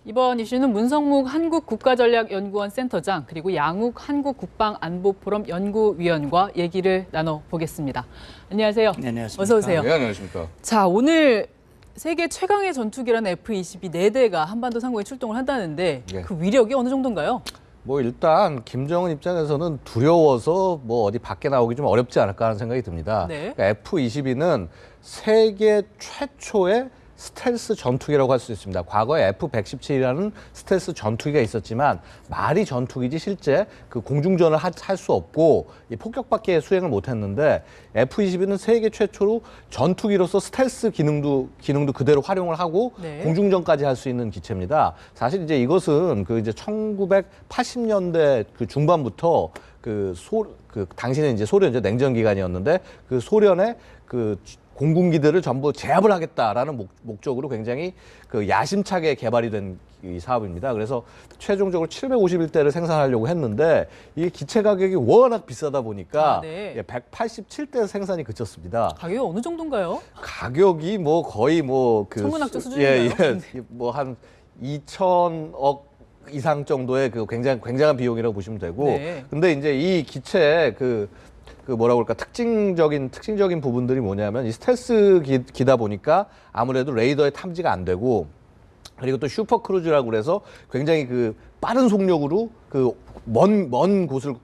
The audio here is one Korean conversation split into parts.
이번 이슈는 문성묵 한국국가전략연구원 센터장 그리고 양욱 한국국방안보포럼 연구위원과 얘기를 나눠보겠습니다. 안녕하세요. 네, 안녕하십니까. 어서 오세요. 네, 안녕하십니까. 자, 오늘 세계 최강의 전투기라는 F-22 4대가 한반도 상공에 출동을 한다는데 네. 그 위력이 어느 정도인가요? 뭐 일단 김정은 입장에서는 두려워서 뭐 어디 밖에 나오기 좀 어렵지 않을까 하는 생각이 듭니다. 네. 그러니까 F-22는 세계 최초의 스텔스 전투기라고 할 수 있습니다. 과거에 F-117이라는 스텔스 전투기가 있었지만 말이 전투기지 실제 그 공중전을 할 수 없고 이 폭격밖에 수행을 못했는데 F-22는 세계 최초로 전투기로서 스텔스 기능도 그대로 활용을 하고 네. 공중전까지 할 수 있는 기체입니다. 사실 이제 이것은 그 이제 1980년대 그 중반부터 당시는 이제 소련 이제 냉전 기간이었는데 그 소련의 그 공군기들을 전부 제압을 하겠다라는 목적으로 굉장히 그 야심차게 개발이 된 이 사업입니다. 그래서 최종적으로 751대를 생산하려고 했는데 이 기체 가격이 워낙 비싸다 보니까 네. 187대 생산이 그쳤습니다. 가격이 어느 정도인가요? 가격이 뭐 거의 뭐 그 천문학적 수준인가요? 뭐 한 2천억 이상 정도의 그 굉장한 비용이라고 보시면 되고, 네. 근데 이제 이 기체의 그 뭐라고 할까 특징적인 부분들이 뭐냐면 이 스텔스 기다 보니까 아무래도 레이더에 탐지가 안 되고, 그리고 또 슈퍼 크루즈라고 그래서 굉장히 그 빠른 속력으로 그 먼 곳을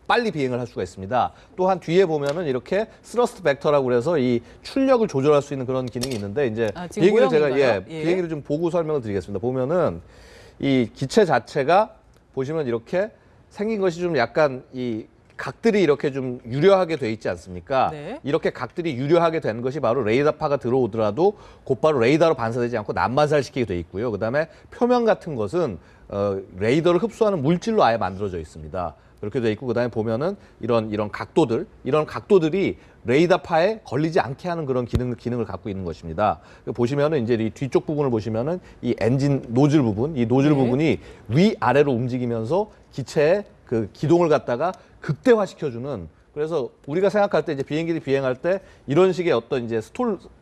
빨리 비행을 할 수가 있습니다. 또한 뒤에 보면은 이렇게 스러스트 벡터라고 그래서 이 출력을 조절할 수 있는 그런 기능이 있는데 이제 지금 비행기를 제가 모형인가요? 비행기를 좀 보고 설명을 드리겠습니다. 보면은 이 기체 자체가 보시면 이렇게 생긴 것이 좀 약간 이 각들이 이렇게 좀 유려하게 돼 있지 않습니까? 네. 이렇게 각들이 유려하게 된 것이 바로 레이더파가 들어오더라도 곧바로 레이더로 반사되지 않고 난반사시키게 돼 있고요. 그다음에 표면 같은 것은 레이더를 흡수하는 물질로 아예 만들어져 있습니다. 그렇게 돼 있고, 그다음에 보면은 이런 각도들이 레이더파에 걸리지 않게 하는 그런 기능을 갖고 있는 것입니다. 보시면은 이제 이 뒤쪽 부분을 보시면은 이 엔진 노즐 부분, 이 노즐 네. 부분이 위 아래로 움직이면서 기체의 그 기동을 갖다가 극대화시켜주는, 그래서 우리가 생각할 때 이제 비행기를 비행할 때 이런 식의 어떤 이제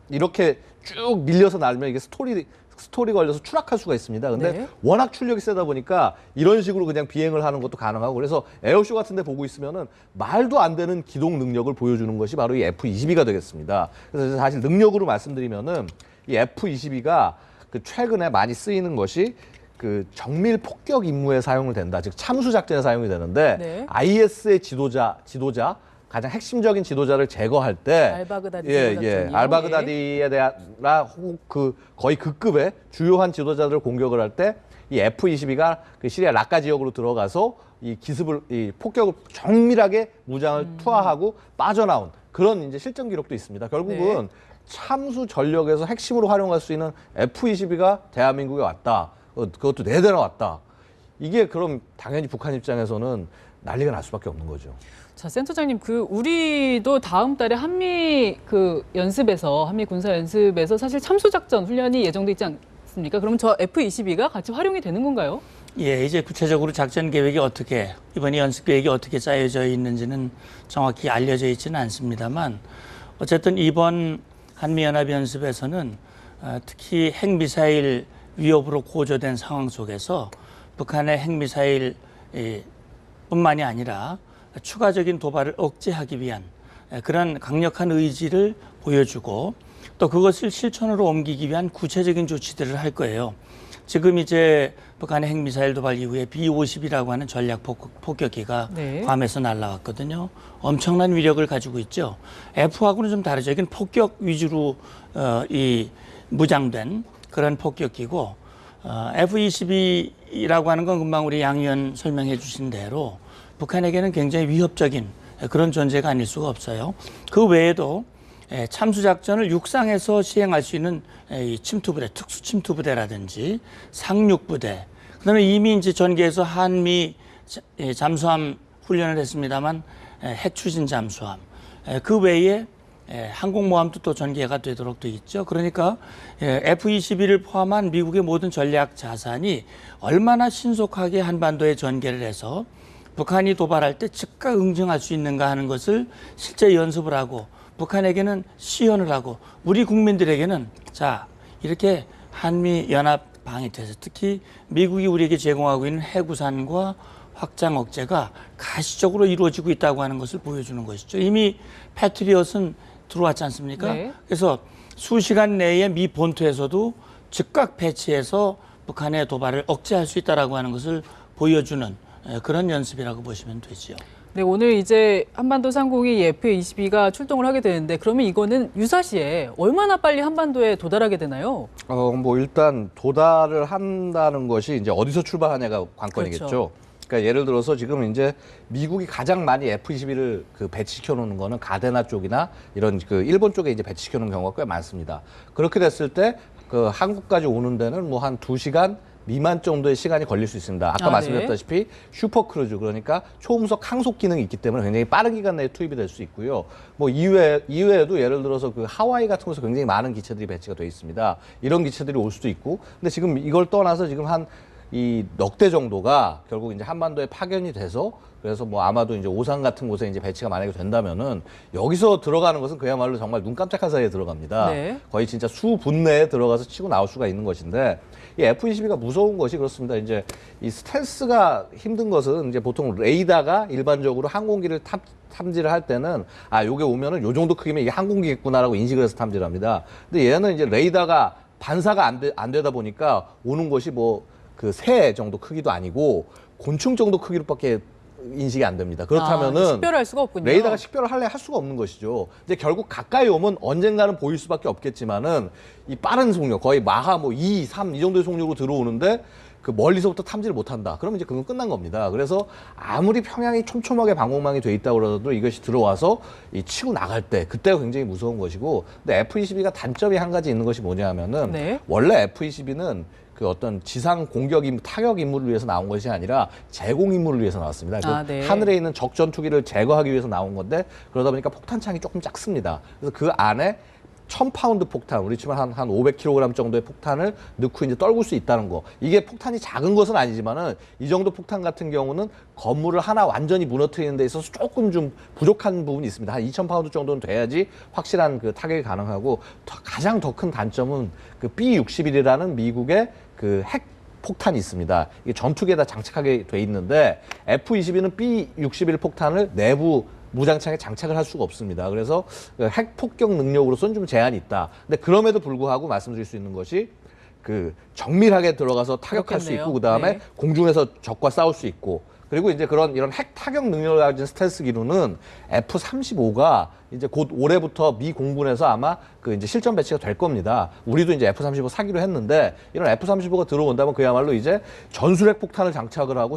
이렇게 쭉 밀려서 날면 이게 스톨이 걸려서 추락할 수가 있습니다. 근데 네. 워낙 출력이 세다 보니까 이런 식으로 그냥 비행을 하는 것도 가능하고, 그래서 에어쇼 같은 데 보고 있으면은 말도 안 되는 기동 능력을 보여주는 것이 바로 이 F-22가 되겠습니다. 그래서 사실 능력으로 말씀드리면은 이 F-22가 그 최근에 많이 쓰이는 것이 그 정밀 폭격 임무에 사용을 된다. 즉 참수 작전에 사용이 되는데, 네. IS의 지도자 가장 핵심적인 지도자를 제거할 때 알바그다디 작전이요? 알바그다디에 대한 거의 극급의 주요한 지도자들을 공격을 할 때 이 F-22가 그 시리아 라카 지역으로 들어가서 이 폭격을 정밀하게 무장을 투하하고 빠져나온 그런 이제 실전 기록도 있습니다. 결국은 네. 참수 전력에서 핵심으로 활용할 수 있는 F-22가 대한민국에 왔다. 그것도 4대나 왔다. 이게 그럼 당연히 북한 입장에서는 난리가 날 수밖에 없는 거죠. 자, 센터장님, 우리도 다음 달에 한미 군사 연습에서 사실 참수작전 훈련이 예정돼 있지 않습니까? 그럼 저 F-22가 같이 활용이 되는 건가요? 예, 이제 구체적으로 작전 계획이 이번 연습 계획이 어떻게 짜여져 있는지는 정확히 알려져 있지는 않습니다만, 어쨌든 이번 한미연합연습에서는 특히 핵미사일 위협으로 고조된 상황 속에서 북한의 핵미사일 뿐만이 아니라 추가적인 도발을 억제하기 위한 그런 강력한 의지를 보여주고, 또 그것을 실천으로 옮기기 위한 구체적인 조치들을 할 거예요. 지금 이제 북한의 핵미사일 도발 이후에 B-50이라고 하는 전략 폭격기가 네. 괌에서 날아왔거든요. 엄청난 위력을 가지고 있죠. F하고는 좀 다르죠. 이건 폭격 위주로 무장된 그런 폭격기고, F-22라고 하는 건 금방 우리 양 의원 설명해 주신 대로 북한에게는 굉장히 위협적인 그런 존재가 아닐 수가 없어요. 그 외에도 참수작전을 육상에서 시행할 수 있는 침투부대, 특수침투부대라든지 상륙부대, 그다음에 이미 이제 전개해서 한미 잠수함 훈련을 했습니다만 핵추진 잠수함, 그 외에 항공모함도 또 전개가 되도록 돼 있죠. 그러니까 F-22를 포함한 미국의 모든 전략 자산이 얼마나 신속하게 한반도에 전개를 해서 북한이 도발할 때 즉각 응징할 수 있는가 하는 것을 실제 연습을 하고, 북한에게는 시연을 하고, 우리 국민들에게는 자, 이렇게 한미 연합 방위태세, 특히 미국이 우리에게 제공하고 있는 해구산과 확장 억제가 가시적으로 이루어지고 있다고 하는 것을 보여주는 것이죠. 이미 패트리엇은 들어왔지 않습니까? 네. 그래서 수시간 내에 미 본토에서도 즉각 배치해서 북한의 도발을 억제할 수 있다라고 하는 것을 보여주는 그런 연습이라고 보시면 되지요. 네, 오늘 이제 한반도 상공이 F-22가 출동을 하게 되는데 그러면 이거는 유사시에 얼마나 빨리 한반도에 도달하게 되나요? 뭐 일단 도달을 한다는 것이 이제 어디서 출발하냐가 관건이겠죠. 그렇죠. 그러니까 예를 들어서 지금 이제 미국이 가장 많이 F-22를 그 배치시켜 놓는 거는 가데나 쪽이나 이런 그 일본 쪽에 이제 배치시켜 놓은 경우가 꽤 많습니다. 그렇게 됐을 때 그 한국까지 오는 데는 뭐 한 2시간 미만 정도의 시간이 걸릴 수 있습니다. 아까 말씀드렸다시피 슈퍼크루즈, 그러니까 초음속 항속 기능이 있기 때문에 굉장히 빠른 기간 내에 투입이 될 수 있고요. 뭐 이외에도 예를 들어서 그 하와이 같은 곳에 굉장히 많은 기체들이 배치가 되어 있습니다. 이런 기체들이 올 수도 있고, 근데 지금 이걸 떠나서 지금 한 이 넉 대 정도가 결국 이제 한반도에 파견이 돼서, 그래서 뭐 아마도 이제 오산 같은 곳에 이제 배치가 만약에 된다면은 여기서 들어가는 것은 그야말로 정말 눈 깜짝할 사이에 들어갑니다. 네. 거의 진짜 수분 내에 들어가서 치고 나올 수가 있는 것인데, 이 F-22가 무서운 것이 그렇습니다. 이제 이 스텔스가 힘든 것은 이제 보통 레이더가 일반적으로 항공기를 탐지를 할 때는 요게 오면은 요 정도 크기면 이게 항공기겠구나라고 인식을 해서 탐지를 합니다. 근데 얘는 이제 레이더가 반사가 안 되다 보니까 오는 것이 뭐 그 새 정도 크기도 아니고 곤충 정도 크기로밖에 인식이 안 됩니다. 그렇다면은 식별할 수가 없군요. 레이더가 식별을 할 수가 없는 것이죠. 근데 결국 가까이 오면 언젠가는 보일 수밖에 없겠지만은 이 빠른 속력, 거의 마하 뭐 2, 3 이 정도의 속력으로 들어오는데 그 멀리서부터 탐지를 못한다. 그러면 이제 그건 끝난 겁니다. 그래서 아무리 평양이 촘촘하게 방공망이 돼 있다고 그러더라도 이것이 들어와서 이 치고 나갈 때 그때가 굉장히 무서운 것이고, 근데 F-22가 단점이 한 가지 있는 것이 뭐냐면은 네. 원래 F-22는 그 어떤 지상 공격 임무, 타격 임무를 위해서 나온 것이 아니라 제공 임무를 위해서 나왔습니다. 네. 하늘에 있는 적 전투기를 제거하기 위해서 나온 건데, 그러다 보니까 폭탄창이 조금 작습니다. 그래서 그 안에 1000파운드 폭탄, 우리 치면 한 500kg 정도의 폭탄을 넣고 이제 떨굴 수 있다는 거. 이게 폭탄이 작은 것은 아니지만은 이 정도 폭탄 같은 경우는 건물을 하나 완전히 무너뜨리는 데 있어서 조금 좀 부족한 부분이 있습니다. 한 2000파운드 정도는 돼야지 확실한 그 타격이 가능하고, 가장 더 큰 단점은 그 B-61이라는 미국의 그 핵 폭탄이 있습니다. 이게 전투기에다 장착하게 돼 있는데 F-22는 B-61 폭탄을 내부 무장창에 장착을 할 수가 없습니다. 그래서 핵 폭격 능력으로서는 좀 제한이 있다. 근데 그럼에도 불구하고 말씀드릴 수 있는 것이 그 정밀하게 들어가서 타격할 수 그렇겠네요. 있고, 그다음에 네. 공중에서 적과 싸울 수 있고, 그리고 이제 이런 핵 타격 능력을 가진 스텔스 기류는 F-35가 이제 곧 올해부터 미 공군에서 아마 그 이제 실전 배치가 될 겁니다. 우리도 이제 F-35 사기로 했는데, 이런 F-35가 들어온다면 그야말로 이제 전술핵 폭탄을 장착을 하고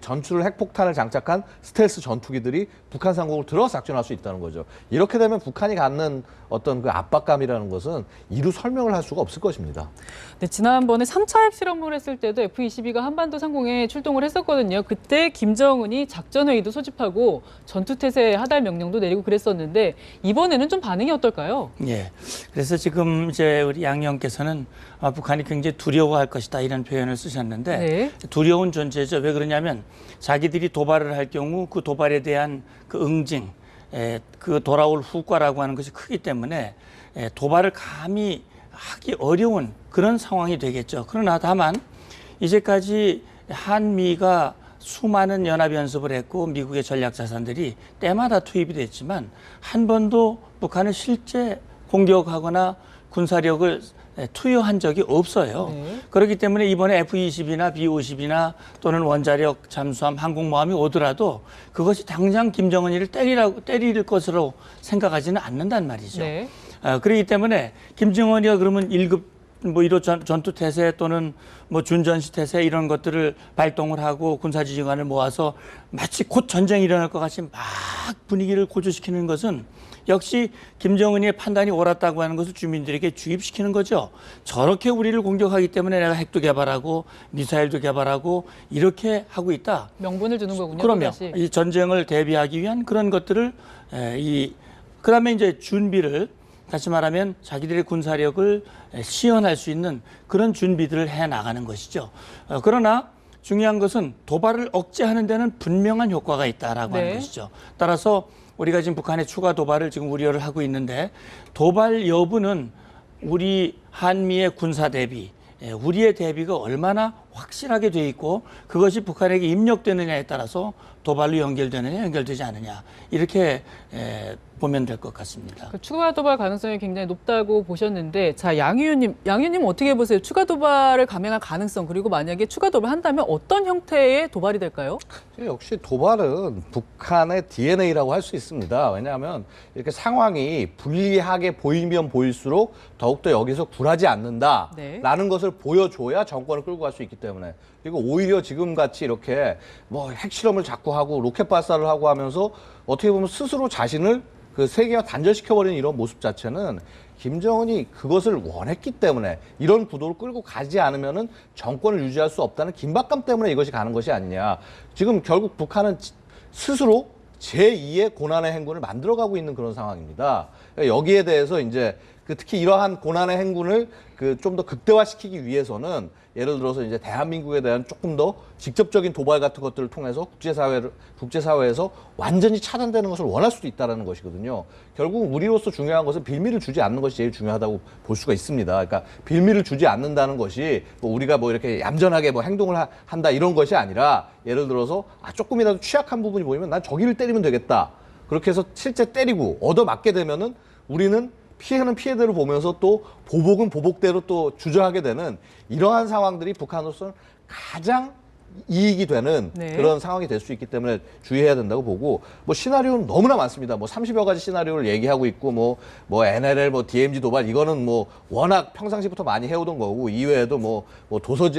전술핵 폭탄을 장착한 스텔스 전투기들이 북한 상공으로 들어가서 작전할 수 있다는 거죠. 이렇게 되면 북한이 갖는 어떤 그 압박감이라는 것은 이루 설명을 할 수가 없을 것입니다. 네, 지난번에 3차 핵실험을 했을 때도 F-22가 한반도 상공에 출동을 했었거든요. 그때 김정은이 작전회의도 소집하고 전투태세 하달 명령도 내리고 그랬었는데 이번에는 좀 반응이 어떨까요? 예. 그래서 지금 이제 우리 양 의원께서는 북한이 굉장히 두려워할 것이다 이런 표현을 쓰셨는데, 네. 두려운 존재죠. 왜 그러냐면 자기들이 도발을 할 경우 그 도발에 대한 그 응징, 그 돌아올 후과라고 하는 것이 크기 때문에 도발을 감히 하기 어려운 그런 상황이 되겠죠. 그러나 다만 이제까지 한미가 수많은 연합연습을 했고 미국의 전략자산들이 때마다 투입이 됐지만 한 번도 북한을 실제 공격하거나 군사력을 투여한 적이 없어요. 네. 그렇기 때문에 이번에 F-20이나 B-50이나 또는 원자력 잠수함 항공모함이 오더라도 그것이 당장 김정은이를 때릴 것으로 생각하지는 않는단 말이죠. 네. 그렇기 때문에 김정은이가 그러면 1급 뭐 1호 전투 태세 또는 뭐 준전시 태세 이런 것들을 발동을 하고 군사지휘관을 모아서 마치 곧 전쟁이 일어날 것 같이 막 분위기를 고조시키는 것은 역시 김정은이의 판단이 옳았다고 하는 것을 주민들에게 주입시키는 거죠. 저렇게 우리를 공격하기 때문에 내가 핵도 개발하고 미사일도 개발하고 이렇게 하고 있다. 명분을 주는 거군요. 그러면 다시. 이 전쟁을 대비하기 위한 그런 것들을 그다음에 이제 준비를, 다시 말하면 자기들의 군사력을 시연할 수 있는 그런 준비들을 해 나가는 것이죠. 그러나 중요한 것은 도발을 억제하는 데는 분명한 효과가 있다라고 네. 하는 것이죠. 따라서 우리가 지금 북한의 추가 도발을 지금 우려를 하고 있는데, 도발 여부는 우리 한미의 군사 대비, 우리의 대비가 얼마나 확실하게 돼 있고 그것이 북한에게 입력되느냐에 따라서 도발로 연결되느냐 연결되지 않느냐 이렇게 보면 될 것 같습니다. 그 추가 도발 가능성이 굉장히 높다고 보셨는데, 자, 양 의원님 어떻게 보세요? 추가 도발을 감행할 가능성, 그리고 만약에 추가 도발을 한다면 어떤 형태의 도발이 될까요? 역시 도발은 북한의 DNA라고 할 수 있습니다. 왜냐하면 이렇게 상황이 불리하게 보이면 보일수록 더욱더 여기서 굴하지 않는다라는 것을 보여줘야 정권을 끌고 갈 수 있기 때문에. 그리고 오히려 지금 같이 이렇게 뭐 핵실험을 자꾸 하고 로켓 발사를 하고 하면서 어떻게 보면 스스로 자신을 그 세계와 단절시켜버리는 이런 모습 자체는 김정은이 그것을 원했기 때문에 이런 구도를 끌고 가지 않으면은 정권을 유지할 수 없다는 긴박감 때문에 이것이 가는 것이 아니냐. 지금 결국 북한은 스스로 제2의 고난의 행군을 만들어가고 있는 그런 상황입니다. 그러니까 여기에 대해서 이제 특히 이러한 고난의 행군을 좀 더 극대화시키기 위해서는 예를 들어서 이제 대한민국에 대한 조금 더 직접적인 도발 같은 것들을 통해서 국제사회에서 완전히 차단되는 것을 원할 수도 있다는 것이거든요. 결국 우리로서 중요한 것은 빌미를 주지 않는 것이 제일 중요하다고 볼 수가 있습니다. 그러니까 빌미를 주지 않는다는 것이 뭐 우리가 뭐 이렇게 얌전하게 뭐 행동을 한다 이런 것이 아니라 예를 들어서 조금이라도 취약한 부분이 보이면 난 저기를 때리면 되겠다. 그렇게 해서 실제 때리고 얻어맞게 되면은 우리는 피해는 피해대로 보면서 또 보복은 보복대로 또 주저하게 되는 이러한 상황들이 북한으로서는 가장 이익이 되는 그런 상황이 될 수 있기 때문에 주의해야 된다고 보고, 뭐 시나리오는 너무나 많습니다. 뭐 30여 가지 시나리오를 얘기하고 있고 뭐 NLL 뭐 DMZ 도발 이거는 뭐 워낙 평상시부터 많이 해오던 거고, 이외에도 뭐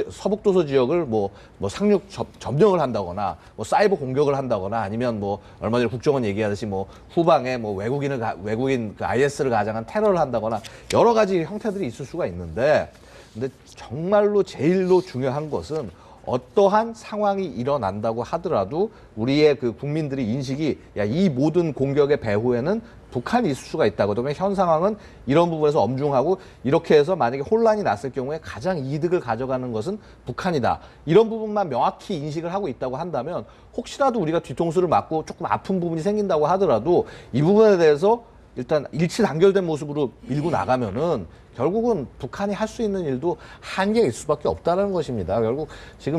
서북 도서 지역을 뭐 상륙 점령을 한다거나 뭐 사이버 공격을 한다거나 아니면 뭐 얼마 전에 국정원 얘기하듯이 뭐 후방에 뭐 외국인 그 IS를 가장한 테러를 한다거나 여러 가지 형태들이 있을 수가 있는데, 근데 정말로 제일로 중요한 것은 어떠한 상황이 일어난다고 하더라도 우리의 그 국민들의 인식이 이 모든 공격의 배후에는 북한이 있을 수가 있다고. 그러면 현 상황은 이런 부분에서 엄중하고 이렇게 해서 만약에 혼란이 났을 경우에 가장 이득을 가져가는 것은 북한이다. 이런 부분만 명확히 인식을 하고 있다고 한다면 혹시라도 우리가 뒤통수를 맞고 조금 아픈 부분이 생긴다고 하더라도 이 부분에 대해서 일단 일치 단결된 모습으로 밀고 나가면은 결국은 북한이 할 수 있는 일도 한계가 있을 수밖에 없다는 것입니다. 결국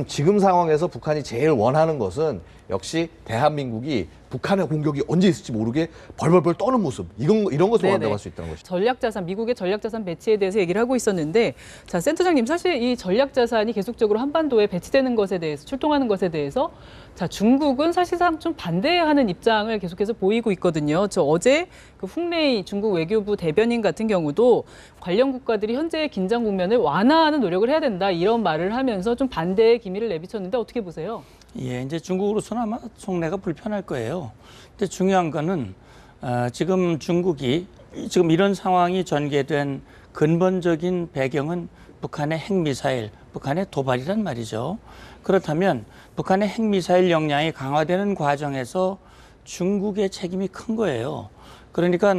지금 상황에서 북한이 제일 원하는 것은 역시 대한민국이 북한의 공격이 언제 있을지 모르게 벌벌벌 떠는 모습, 이런 것을 원한다고 할 수 있다는 것이죠. 전략자산, 미국의 전략자산 배치에 대해서 얘기를 하고 있었는데, 자, 센터장님, 사실 이 전략자산이 계속적으로 한반도에 배치되는 것에 대해서, 출동하는 것에 대해서 자, 중국은 사실상 좀 반대하는 입장을 계속해서 보이고 있거든요. 저 어제 그 풍레이 중국 외교부 대변인 같은 경우도 관련 국가들이 현재의 긴장 국면을 완화하는 노력을 해야 된다, 이런 말을 하면서 좀 반대의 기미를 내비쳤는데 어떻게 보세요? 예, 이제 중국으로서는 아마 속내가 불편할 거예요. 근데 중요한 거는 지금 중국이 지금 이런 상황이 전개된 근본적인 배경은 북한의 핵미사일, 북한의 도발이란 말이죠. 그렇다면 북한의 핵미사일 역량이 강화되는 과정에서 중국의 책임이 큰 거예요. 그러니까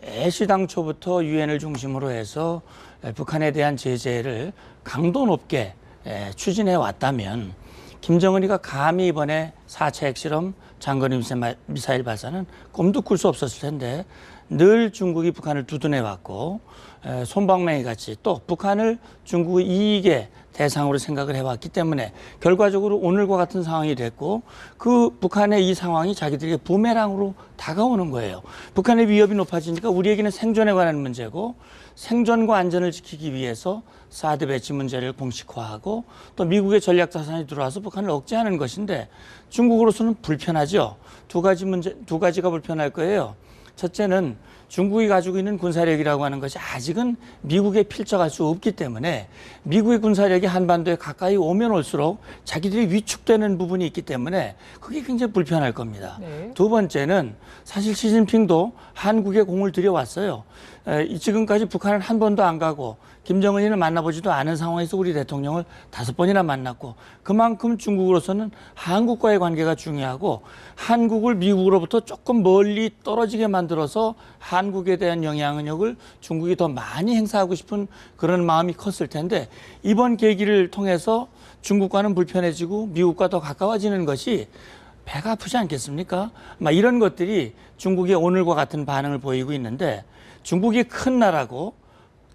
애시당초부터 유엔을 중심으로 해서 북한에 대한 제재를 강도 높게 추진해 왔다면 김정은이가 감히 이번에 4차 핵실험, 장거리 미사일 발사는 꿈도 꿀 수 없었을 텐데 늘 중국이 북한을 두둔해 왔고 솜방망이 같이 또 북한을 중국의 이익의 대상으로 생각을 해왔기 때문에 결과적으로 오늘과 같은 상황이 됐고, 그 북한의 이 상황이 자기들에게 부메랑으로 다가오는 거예요. 북한의 위협이 높아지니까 우리에게는 생존에 관한 문제고, 생존과 안전을 지키기 위해서 사드 배치 문제를 공식화하고 또 미국의 전략 자산이 들어와서 북한을 억제하는 것인데, 중국으로서는 불편하죠. 두 가지가 불편할 거예요. 첫째는 중국이 가지고 있는 군사력이라고 하는 것이 아직은 미국에 필적할 수 없기 때문에 미국의 군사력이 한반도에 가까이 오면 올수록 자기들이 위축되는 부분이 있기 때문에 그게 굉장히 불편할 겁니다. 네. 두 번째는 사실 시진핑도 한국에 공을 들여왔어요. 지금까지 북한을 한 번도 안 가고 김정은이는 만나보지도 않은 상황에서 우리 대통령을 5번이나 만났고, 그만큼 중국으로서는 한국과의 관계가 중요하고 한국을 미국으로부터 조금 멀리 떨어지게 만들어서 한국에 대한 영향력을 중국이 더 많이 행사하고 싶은 그런 마음이 컸을 텐데, 이번 계기를 통해서 중국과는 불편해지고 미국과 더 가까워지는 것이 배가 아프지 않겠습니까? 이런 것들이 중국의 오늘과 같은 반응을 보이고 있는데, 중국이 큰 나라고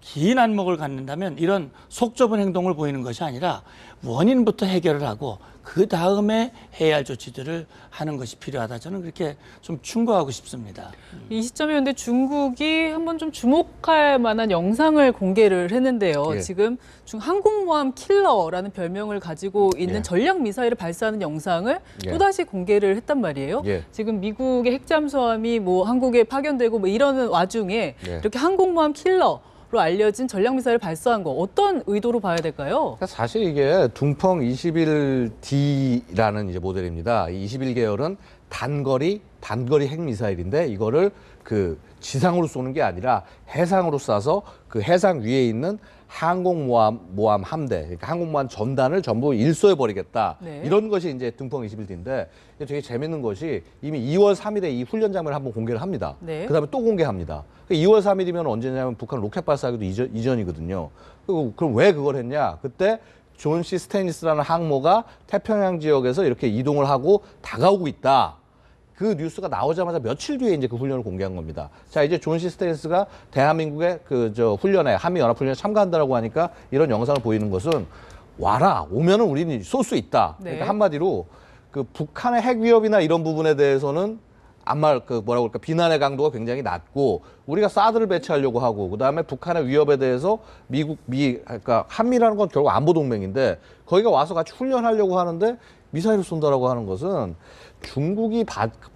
긴 안목을 갖는다면 이런 속 좁은 행동을 보이는 것이 아니라 원인부터 해결을 하고 그 다음에 해야 할 조치들을 하는 것이 필요하다. 저는 그렇게 좀 충고하고 싶습니다. 이 시점에 근데 중국이 한번 좀 주목할 만한 영상을 공개를 했는데요. 예. 지금 항공모함 킬러라는 별명을 가지고 있는 예. 전략 미사일을 발사하는 영상을 예. 또다시 공개를 했단 말이에요. 예. 지금 미국의 핵잠수함이 뭐 한국에 파견되고 뭐 이러는 와중에 예. 이렇게 항공모함 킬러 로 알려진 전략 미사일을 발사한 거 어떤 의도로 봐야 될까요? 그러니까 사실 이게 둥펑 21D라는 이제 모델입니다. 이 21계열은 단거리 핵미사일인데 이거를 그 지상으로 쏘는 게 아니라 해상으로 쏴서 그 해상 위에 있는 항공모함 함대, 그러니까 항공모함 전단을 전부 일소해 버리겠다. 네. 이런 것이 이제 둥펑 21D인데 되게 재밌는 것이 이미 2월 3일에 이 훈련 장면을 한번 공개를 합니다. 네. 그다음에 또 공개합니다. 2월 3일이면 언제냐면 북한 로켓 발사하기도 이전이거든요. 그럼 왜 그걸 했냐? 그때 존 C 스테니스라는 항모가 태평양 지역에서 이렇게 이동을 하고 다가오고 있다. 그 뉴스가 나오자마자 며칠 뒤에 이제 그 훈련을 공개한 겁니다. 자, 이제 존 C 스테니스가 대한민국의 훈련에, 한미연합훈련에 참가한다라고 하니까 이런 영상을 보이는 것은 와라, 오면은 우리는 쏠 수 있다. 네. 그러니까 한마디로 그 북한의 핵 위협이나 이런 부분에 대해서는 비난의 강도가 굉장히 낮고 우리가 사드를 배치하려고 하고 그다음에 북한의 위협에 대해서 그러니까 한미라는 건 결국 안보 동맹인데 거기가 와서 같이 훈련하려고 하는데 미사일을 쏜다라고 하는 것은 중국이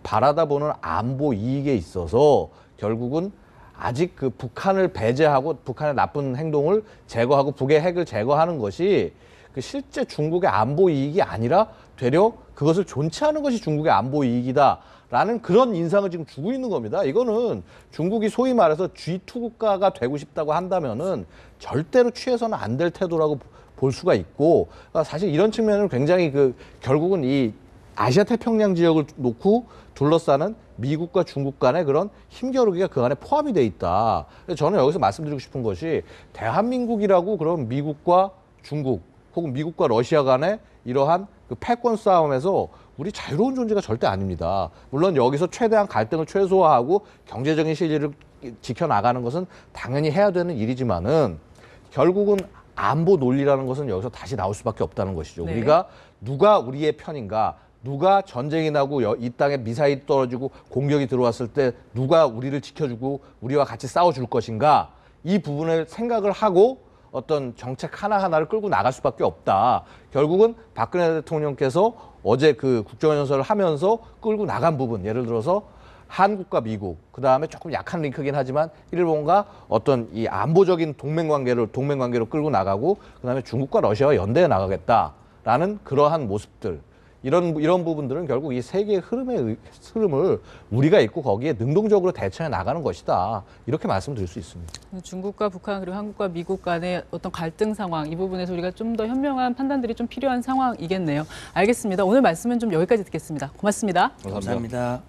바라다 보는 안보 이익에 있어서 결국은 아직 그 북한을 배제하고 북한의 나쁜 행동을 제거하고 북의 핵을 제거하는 것이 그 실제 중국의 안보 이익이 아니라 되려 그것을 존치하는 것이 중국의 안보 이익이다라는 그런 인상을 지금 주고 있는 겁니다. 이거는 중국이 소위 말해서 G2 국가가 되고 싶다고 한다면은 절대로 취해서는 안 될 태도라고 볼 수가 있고 사실 이런 측면은 굉장히 결국은 이 아시아 태평양 지역을 놓고 둘러싸는 미국과 중국 간의 그런 힘겨루기가 그 안에 포함이 돼 있다. 저는 여기서 말씀드리고 싶은 것이 대한민국이라고 그런 미국과 중국 혹은 미국과 러시아 간의 이러한 그 패권 싸움에서 우리 자유로운 존재가 절대 아닙니다. 물론 여기서 최대한 갈등을 최소화하고 경제적인 실리를 지켜나가는 것은 당연히 해야 되는 일이지만은 결국은 안보 논리라는 것은 여기서 다시 나올 수밖에 없다는 것이죠. 네. 우리가 누가 우리의 편인가, 누가 전쟁이 나고 이 땅에 미사일이 떨어지고 공격이 들어왔을 때 누가 우리를 지켜주고 우리와 같이 싸워줄 것인가, 이 부분을 생각을 하고 어떤 정책 하나하나를 끌고 나갈 수밖에 없다. 결국은 박근혜 대통령께서 어제 그 국정연설을 하면서 끌고 나간 부분, 예를 들어서 한국과 미국, 그 다음에 조금 약한 링크긴 하지만 일본과 어떤 이 안보적인 동맹관계로 끌고 나가고, 그 다음에 중국과 러시아와 연대해 나가겠다라는 그러한 모습들, 이런 부분들은 결국 이 세계의 흐름을 우리가 있고 거기에 능동적으로 대처해 나가는 것이다. 이렇게 말씀드릴 수 있습니다. 중국과 북한 그리고 한국과 미국 간의 어떤 갈등 상황 이 부분에서 우리가 좀 더 현명한 판단들이 좀 필요한 상황이겠네요. 알겠습니다. 오늘 말씀은 좀 여기까지 듣겠습니다. 고맙습니다. 감사합니다.